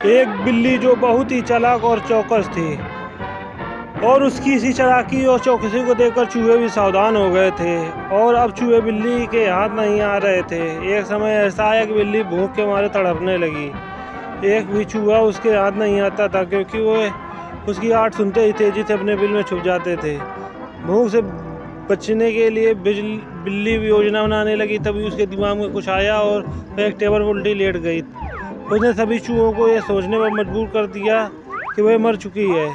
एक बिल्ली जो बहुत ही चालाक और चौकस थी, और उसकी इसी चालाकी और चौकसी को देखकर चूहे भी सावधान हो गए थे। और अब चूहे बिल्ली के हाथ नहीं आ रहे थे। एक समय ऐसा आया कि बिल्ली भूख के मारे तड़पने लगी। एक भी चूहा उसके हाथ नहीं आता था, क्योंकि वो उसकी आहट सुनते ही तेजी से अपने बिल में छुप जाते थे। भूख से बचने के लिए बिल्ली भी योजना बनाने लगी। तभी उसके दिमाग में कुछ आया और वह एक टेबल पर उल्टी लेट गई। उसने सभी चूहों को यह सोचने पर मजबूर कर दिया कि वह मर चुकी है।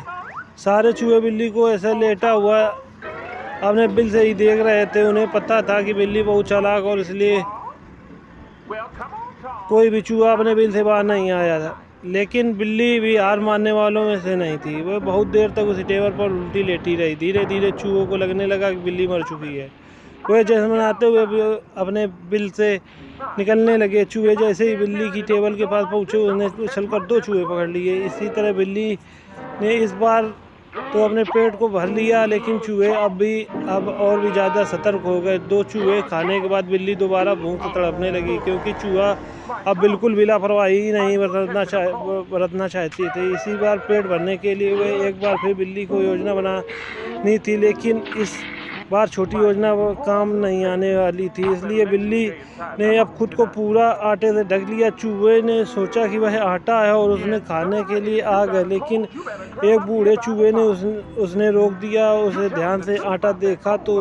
सारे चूहे बिल्ली को ऐसा लेटा हुआ अपने बिल से ही देख रहे थे। उन्हें पता था कि बिल्ली बहुत चालाक और इसलिए कोई भी चूहा अपने बिल से बाहर नहीं आया था। लेकिन बिल्ली भी हार मानने वालों में से नहीं थी। वह बहुत देर तक उसी टेबल पर उल्टी लेटी रही। धीरे धीरे चूहों को लगने लगा कि बिल्ली मर चुकी है। वह जश्न मनाते हुए भी अपने बिल से निकलने लगे। चूहे जैसे ही बिल्ली की टेबल के पास पहुंचे, उसने उछलकर 2 चूहे पकड़ लिए। इसी तरह बिल्ली ने इस बार तो अपने पेट को भर लिया, लेकिन चूहे अब और भी ज़्यादा सतर्क हो गए। 2 चूहे खाने के बाद बिल्ली दोबारा भूख से तड़पने लगी, क्योंकि चूहा अब बिल्कुल भी लापरवाही नहीं बरतना चाहती थी। इसी बार पेट भरने के लिए वह एक बार फिर बिल्ली को योजना बनानी थी, लेकिन इस बार छोटी योजना वो काम नहीं आने वाली थी। इसलिए बिल्ली ने अब खुद को पूरा आटे से ढक लिया। चूहे ने सोचा कि वह आटा है और उसने खाने के लिए आ गए, लेकिन एक बूढ़े चूहे ने उसने रोक दिया। उसे ध्यान से आटा देखा तो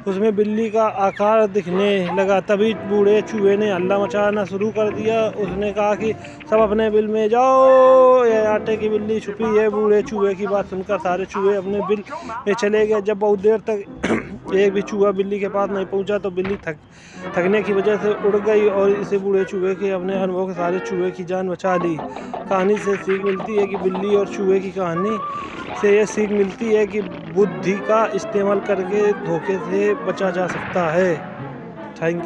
उसमें बिल्ली का आकार दिखने लगा। तभी बूढ़े चूहे ने हल्ला मचाना शुरू कर दिया। उसने कहा कि सब अपने बिल में जाओ, यह आटे की बिल्ली छुपी है। बूढ़े चूहे की बात सुनकर सारे चूहे अपने बिल में चले गए। जब बहुत देर तक एक भी चूहा बिल्ली के पास नहीं पहुंचा तो बिल्ली थकने की वजह से उड़ गई, और इसे बूढ़े चूहे के अपने अनुभव के सारे चूहे की जान बचा ली। कहानी से सीख मिलती है कि बिल्ली और चूहे की कहानी से यह सीख मिलती है कि बुद्धि का इस्तेमाल करके धोखे से बचा जा सकता है। थैंक